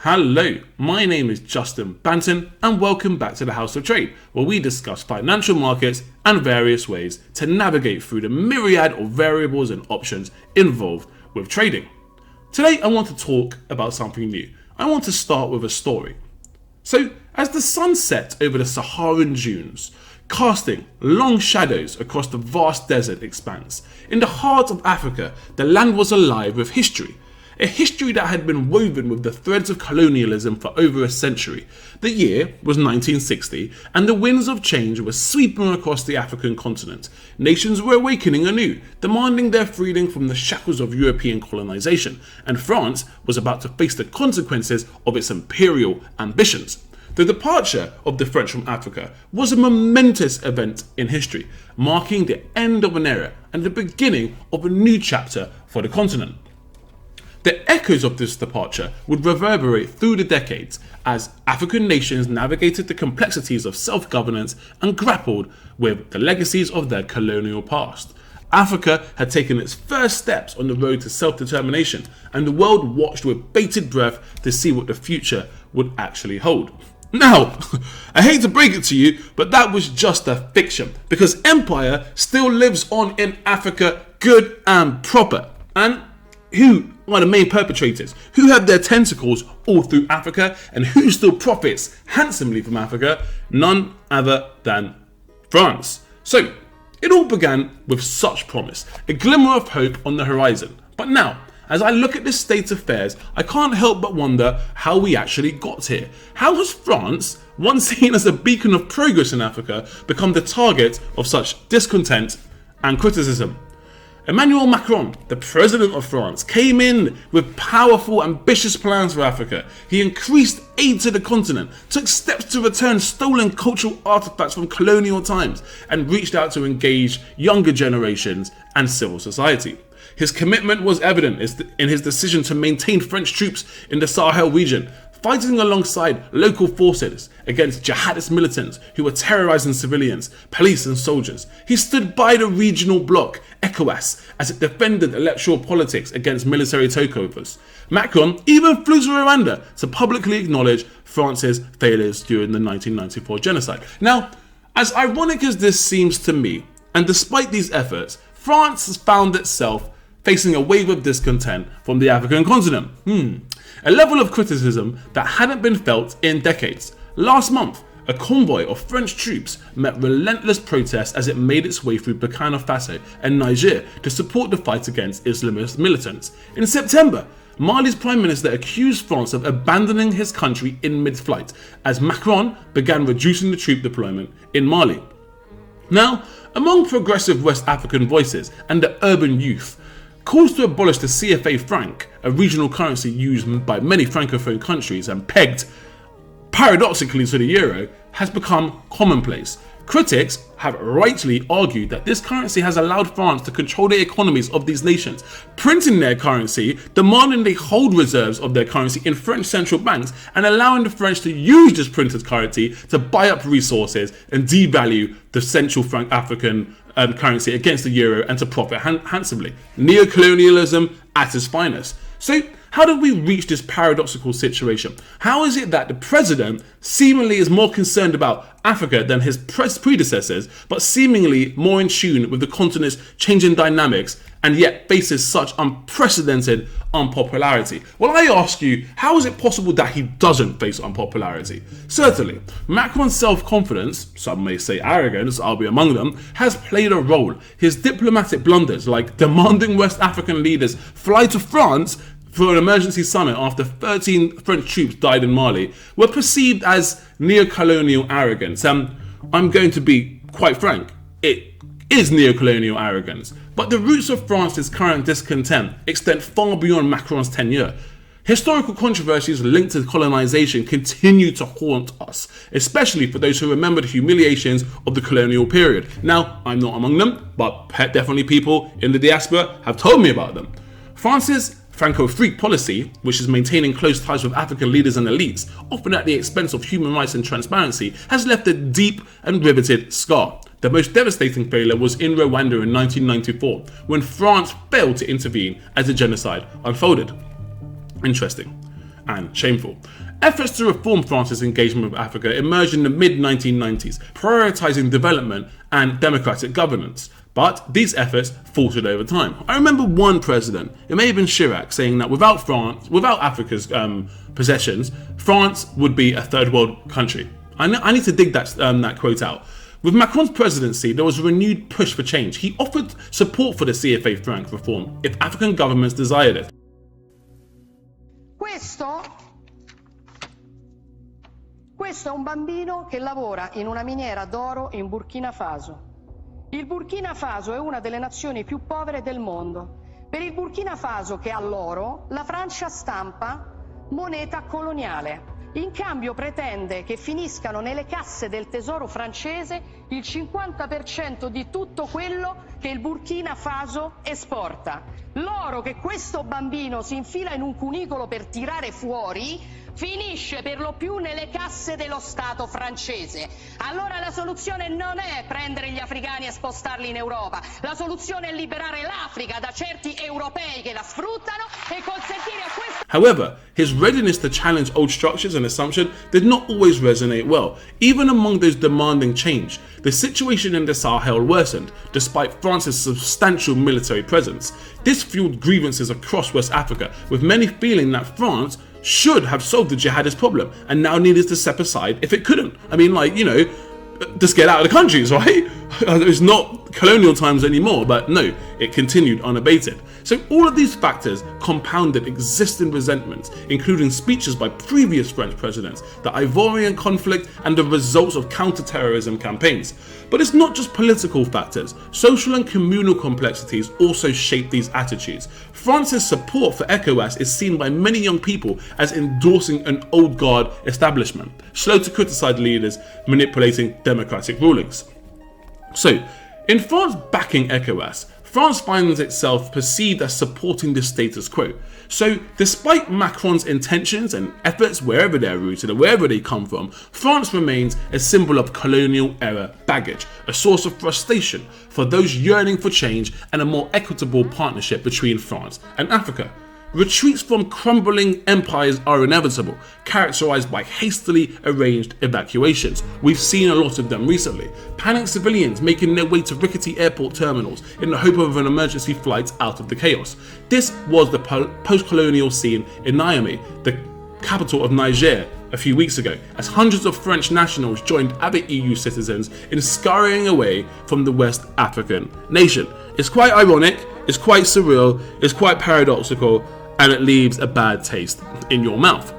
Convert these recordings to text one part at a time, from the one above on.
Hello, my name is Justin Banton and welcome back to the House of Trade, where we discuss financial markets and various ways to navigate through the myriad of variables and options involved with trading. Today I want to talk about something new. I want to start with a story. So, as the sun set over the Saharan dunes, casting long shadows across the vast desert expanse, in the heart of Africa, the land was alive with history. A history that had been woven with the threads of colonialism for over a century. The year was 1960, and the winds of change were sweeping across the African continent. Nations were awakening anew, demanding their freedom from the shackles of European colonization, and France was about to face the consequences of its imperial ambitions. The departure of the French from Africa was a momentous event in history, marking the end of an era and the beginning of a new chapter for the continent. The echoes of this departure would reverberate through the decades as African nations navigated the complexities of self-governance and grappled with the legacies of their colonial past. Africa had taken its first steps on the road to self-determination, and the world watched with bated breath to see what the future would actually hold. Now, I hate to break it to you, but that was just a fiction, because empire still lives on in Africa, good and proper. And who are the main perpetrators? Who have their tentacles all through Africa, and who still profits handsomely from Africa? None other than France. So, it all began with such promise, a glimmer of hope on the horizon. But now, as I look at this state of affairs, I can't help but wonder how we actually got here. How has France, once seen as a beacon of progress in Africa, become the target of such discontent and criticism? Emmanuel Macron, the president of France, came in with powerful, ambitious plans for Africa. He increased aid to the continent, took steps to return stolen cultural artifacts from colonial times, and reached out to engage younger generations and civil society. His commitment was evident in his decision to maintain French troops in the Sahel region, fighting alongside local forces against jihadist militants who were terrorizing civilians, police and soldiers. He stood by the regional bloc, ECOWAS, as it defended electoral politics against military takeovers. Macron even flew to Rwanda to publicly acknowledge France's failures during the 1994 genocide. Now, as ironic as this seems to me, and despite these efforts, France has found itself facing a wave of discontent from the African continent. A level of criticism that hadn't been felt in decades. Last month, a convoy of French troops met relentless protests as it made its way through Burkina Faso and Niger to support the fight against Islamist militants. In September, Mali's Prime Minister accused France of abandoning his country in mid-flight as Macron began reducing the troop deployment in Mali. Now, among progressive West African voices and the urban youth, calls to abolish the CFA franc, a regional currency used by many francophone countries and pegged paradoxically to the euro, has become commonplace. Critics have rightly argued that this currency has allowed France to control the economies of these nations, printing their currency, demanding they hold reserves of their currency in French central banks, and allowing the French to use this printed currency to buy up resources and devalue the central franc African currency against the euro and to profit handsomely. Neocolonialism at its finest. So, how did we reach this paradoxical situation? How is it that the president seemingly is more concerned about Africa than his predecessors, but seemingly more in tune with the continent's changing dynamics, and yet faces such unprecedented unpopularity? Well, I ask you, how is it possible that he doesn't face unpopularity? Certainly, Macron's self-confidence, some may say arrogance, I'll be among them, has played a role. His diplomatic blunders, like demanding West African leaders fly to France for an emergency summit after 13 French troops died in Mali, were perceived as neocolonial arrogance. I'm going to be quite frank, it is neocolonial arrogance. But the roots of France's current discontent extend far beyond Macron's tenure. Historical controversies linked to colonization continue to haunt us, especially for those who remember the humiliations of the colonial period. Now, I'm not among them, but definitely people in the diaspora have told me about them. France's Franco-freak policy, which is maintaining close ties with African leaders and elites, often at the expense of human rights and transparency, has left a deep and riveted scar. The most devastating failure was in Rwanda in 1994, when France failed to intervene as the genocide unfolded. Interesting. and shameful. Efforts to reform France's engagement with Africa emerged in the mid-1990s, prioritizing development and democratic governance. But these efforts faltered over time. I remember one president, it may have been Chirac, saying that without Africa's possessions, France would be a third world country. I need to dig that quote out. With Macron's presidency, there was a renewed push for change. He offered support for the CFA franc reform if African governments desired it. Questo è un bambino che lavora in una miniera d'oro in Burkina Faso. Il Burkina Faso è una delle nazioni più povere del mondo. Per il Burkina Faso, che ha l'oro, la Francia stampa moneta coloniale. In cambio pretende che finiscano nelle casse del tesoro francese il 50% di tutto quello che il Burkina Faso esporta. L'oro che questo bambino si infila in un cunicolo per tirare fuori finisce per lo più nelle casse dello Stato francese. Allora la soluzione non è prendere gli africani e spostarli in Europa. La soluzione è liberare l'Africa da certi europei che la sfruttano e consentire a questo... However, his readiness to challenge old structures and assumptions did not always resonate well. Even among those demanding change, the situation in the Sahel worsened, despite France's substantial military presence. This fueled grievances across West Africa, with many feeling that France should have solved the jihadist problem and now needed to step aside if it couldn't. I mean, just get out of the countries, right? It's not colonial times anymore, but no, it continued unabated. So all of these factors compounded existing resentments, including speeches by previous French presidents, the Ivorian conflict, and the results of counter-terrorism campaigns. But it's not just political factors. Social and communal complexities also shape these attitudes. France's support for ECOWAS is seen by many young people as endorsing an old guard establishment, slow to criticize leaders manipulating democratic rulings. So, in France backing ECOWAS, France finds itself perceived as supporting the status quo. So, despite Macron's intentions and efforts, wherever they're rooted and wherever they come from, France remains a symbol of colonial era baggage, a source of frustration for those yearning for change and a more equitable partnership between France and Africa. Retreats from crumbling empires are inevitable, characterized by hastily arranged evacuations. We've seen a lot of them recently. Panicked civilians making their way to rickety airport terminals in the hope of an emergency flight out of the chaos. This was the post-colonial scene in Niamey, the capital of Niger, a few weeks ago, as hundreds of French nationals joined other EU citizens in scurrying away from the West African nation. It's quite ironic, it's quite surreal, it's quite paradoxical, and it leaves a bad taste in your mouth.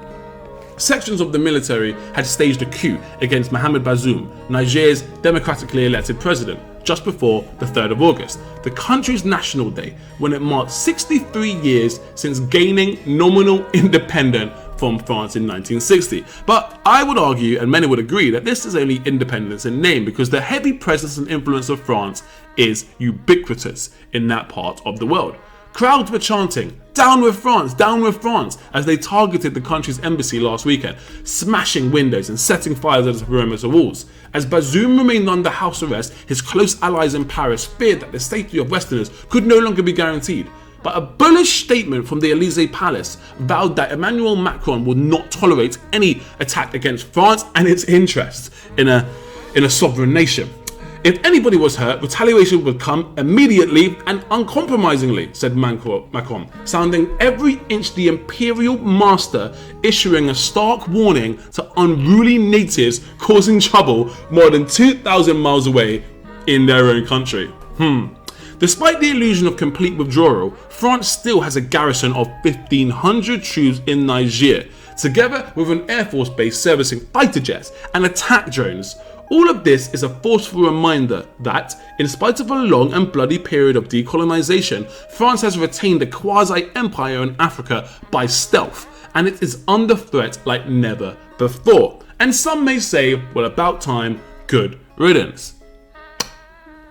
Sections of the military had staged a coup against Mohamed Bazoum, Niger's democratically elected president, just before the 3rd of August, the country's national day, when it marked 63 years since gaining nominal independence from France in 1960. But I would argue, and many would agree, that this is only independence in name, because the heavy presence and influence of France is ubiquitous in that part of the world. Crowds were chanting, down with France, as they targeted the country's embassy last weekend, smashing windows and setting fires at the perimeter walls. As Bazoum remained under house arrest, his close allies in Paris feared that the safety of Westerners could no longer be guaranteed. But a bullish statement from the Elysee Palace vowed that Emmanuel Macron would not tolerate any attack against France and its interests in a sovereign nation. If anybody was hurt, retaliation would come immediately and uncompromisingly, said Macron, sounding every inch the imperial master, issuing a stark warning to unruly natives causing trouble more than 2,000 miles away in their own country. Despite the illusion of complete withdrawal, France still has a garrison of 1,500 troops in Niger, together with an air force base servicing fighter jets and attack drones. All of this is a forceful reminder that, in spite of a long and bloody period of decolonization, France has retained a quasi-empire in Africa by stealth, and it is under threat like never before. And some may say, well, about time, good riddance.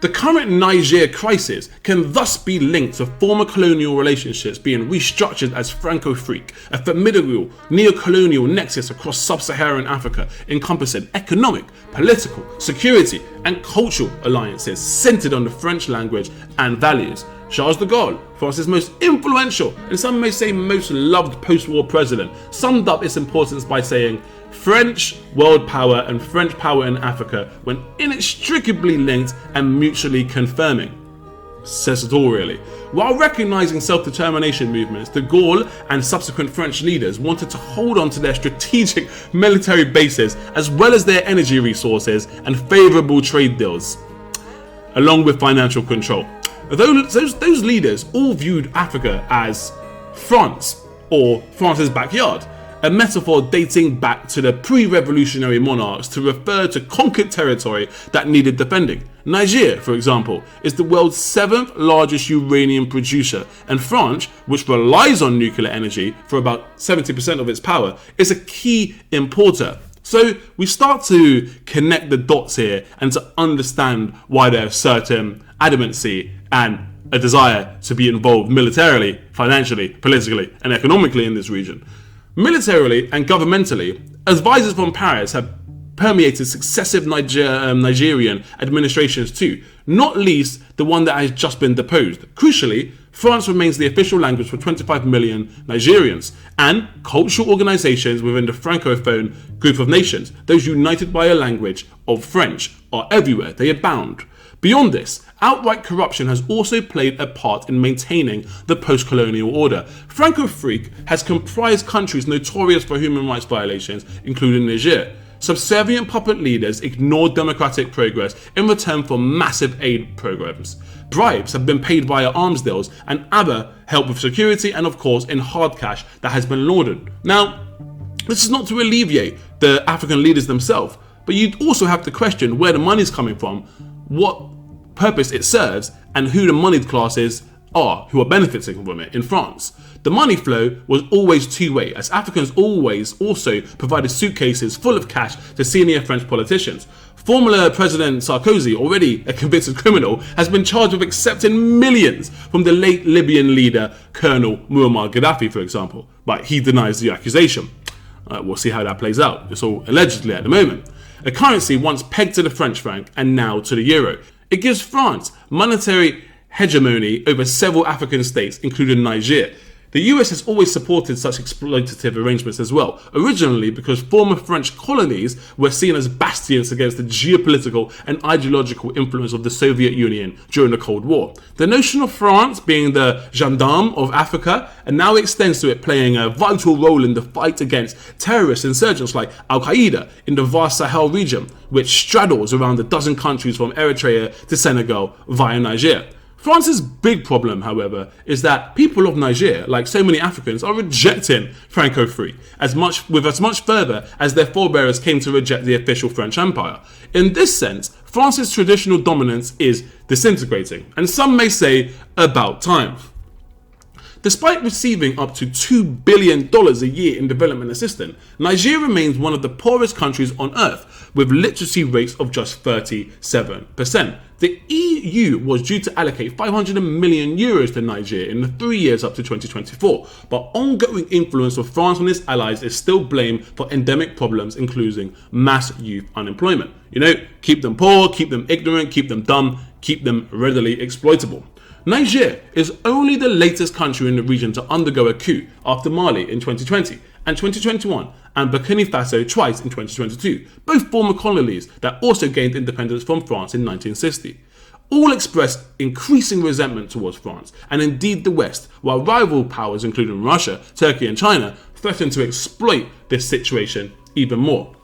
The current Niger crisis can thus be linked to former colonial relationships being restructured as Franco-Afrique, a formidable neocolonial nexus across sub-Saharan Africa encompassing economic, political, security and cultural alliances centered on the French language and values. Charles de Gaulle, France's most influential, and some may say most loved post-war president, summed up its importance by saying, "French world power and French power in Africa were inextricably linked and mutually confirming." Says it all, really. While recognizing self-determination movements, de Gaulle and subsequent French leaders wanted to hold on to their strategic military bases as well as their energy resources and favorable trade deals, along with financial control. Those leaders all viewed Africa as France, or France's backyard, a metaphor dating back to the pre-revolutionary monarchs to refer to conquered territory that needed defending. Niger, for example, is the world's 7th largest uranium producer, and France, which relies on nuclear energy for about 70% of its power, is a key importer. So we start to connect the dots here and to understand why there's certain adamancy and a desire to be involved militarily, financially, politically, and economically in this region. Militarily and governmentally, advisors from Paris have permeated successive Nigerian administrations too, not least the one that has just been deposed. Crucially, France remains the official language for 25 million Nigerians, and cultural organizations within the Francophone group of nations, those united by a language of French, are everywhere. They abound. Beyond this, outright corruption has also played a part in maintaining the post-colonial order. Franco-Afrique has comprised countries notorious for human rights violations, including Niger. Subservient puppet leaders ignored democratic progress in return for massive aid programs. Bribes have been paid via arms deals and other help with security, and of course in hard cash that has been laundered. Now, this is not to alleviate the African leaders themselves, but you'd also have to question where the money's coming from, what purpose it serves, and who the moneyed classes are who are benefiting from it in France. The money flow was always two-way, as Africans always also provided suitcases full of cash to senior French politicians. Former President Sarkozy, already a convicted criminal, has been charged with accepting millions from the late Libyan leader Colonel Muammar Gaddafi, for example, but he denies the accusation. We'll see how that plays out. It's all allegedly at the moment. A currency once pegged to the French franc and now to the euro. It gives France monetary hegemony over several African states, including Niger. The US has always supported such exploitative arrangements as well, originally because former French colonies were seen as bastions against the geopolitical and ideological influence of the Soviet Union during the Cold War. The notion of France being the gendarme of Africa and now extends to it playing a vital role in the fight against terrorist insurgents like Al-Qaeda in the vast Sahel region, which straddles around a dozen countries from Eritrea to Senegal via Niger. France's big problem, however, is that people of Niger, like so many Africans, are rejecting Franco-Free as much further as their forebears came to reject the official French Empire. In this sense, France's traditional dominance is disintegrating, and some may say about time. Despite receiving up to $2 billion a year in development assistance, Niger remains one of the poorest countries on earth, with literacy rates of just 37%. The EU was due to allocate 500 million euros to Niger in the 3 years up to 2024, but ongoing influence of France and its allies is still blamed for endemic problems, including mass youth unemployment. Keep them poor, keep them ignorant, keep them dumb, keep them readily exploitable. Niger is only the latest country in the region to undergo a coup after Mali in 2020 and 2021, and Burkina Faso twice in 2022, both former colonies that also gained independence from France in 1960. All expressed increasing resentment towards France, and indeed the West, while rival powers including Russia, Turkey and China threaten to exploit this situation even more.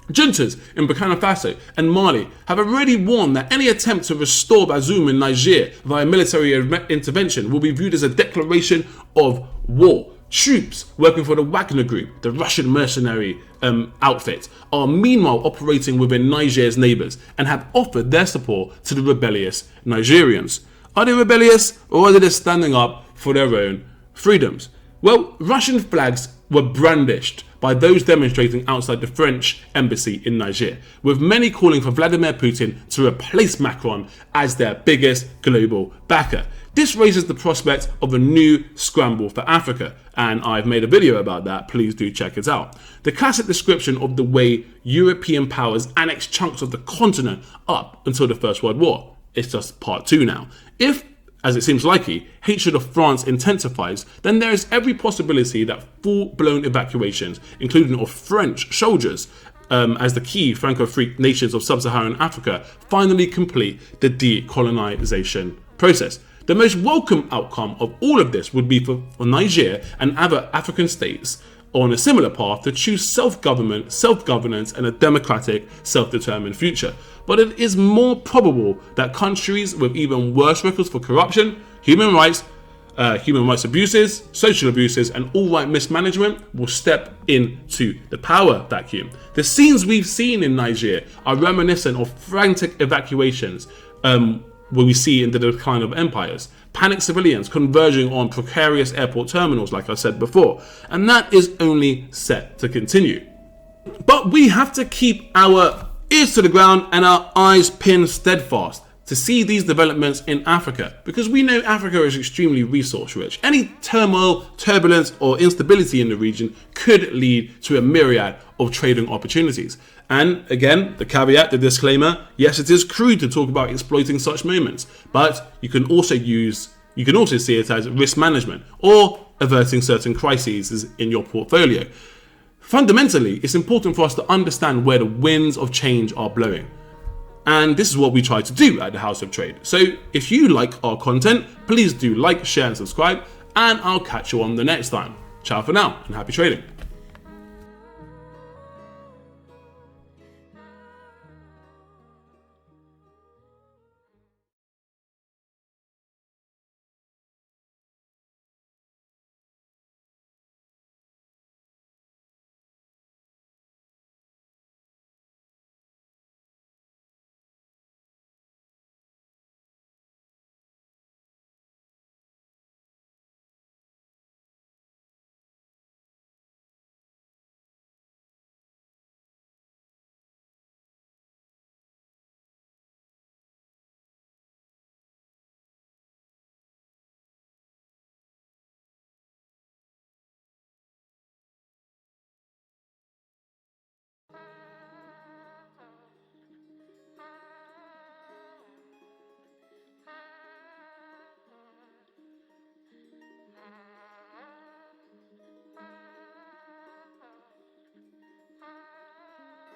Juntas in Burkina Faso and Mali have already warned that any attempt to restore Bazoum in Niger via military intervention will be viewed as a declaration of war. Troops working for the Wagner Group, the Russian mercenary outfit, are meanwhile operating within Niger's neighbours and have offered their support to the rebellious Nigerians. Are they rebellious, or are they just standing up for their own freedoms? Well, Russian flags were brandished by those demonstrating outside the French embassy in Niger, with many calling for Vladimir Putin to replace Macron as their biggest global backer. This raises the prospect of a new scramble for Africa, and I've made a video about that, please do check it out. The classic description of the way European powers annexed chunks of the continent up until the First World War. It's just part 2 now. If as it seems likely, hatred of France intensifies, then there is every possibility that full-blown evacuations, including of French soldiers, as the key Franco-free nations of sub-Saharan Africa finally complete the decolonization process. The most welcome outcome of all of this would be for Niger and other African states on a similar path to choose self-government, self-governance, and a democratic, self-determined future. But it is more probable that countries with even worse records for corruption, human rights abuses, social abuses, and all right mismanagement will step into the power vacuum. The scenes we've seen in Niger are reminiscent of frantic evacuations where we see in the decline of empires, panicked civilians converging on precarious airport terminals, like I said before, and that is only set to continue. But we have to keep our ears to the ground and our eyes pinned steadfast to see these developments in Africa, because we know Africa is extremely resource rich. Any turmoil, turbulence, or instability in the region could lead to a myriad of trading opportunities. And again, the caveat, the disclaimer, yes, it is crude to talk about exploiting such moments, but you can also see it as risk management or averting certain crises in your portfolio. Fundamentally, it's important for us to understand where the winds of change are blowing. And this is what we try to do at the House of Trade. So if you like our content, please do like, share, and subscribe, and I'll catch you on the next time. Ciao for now, and happy trading.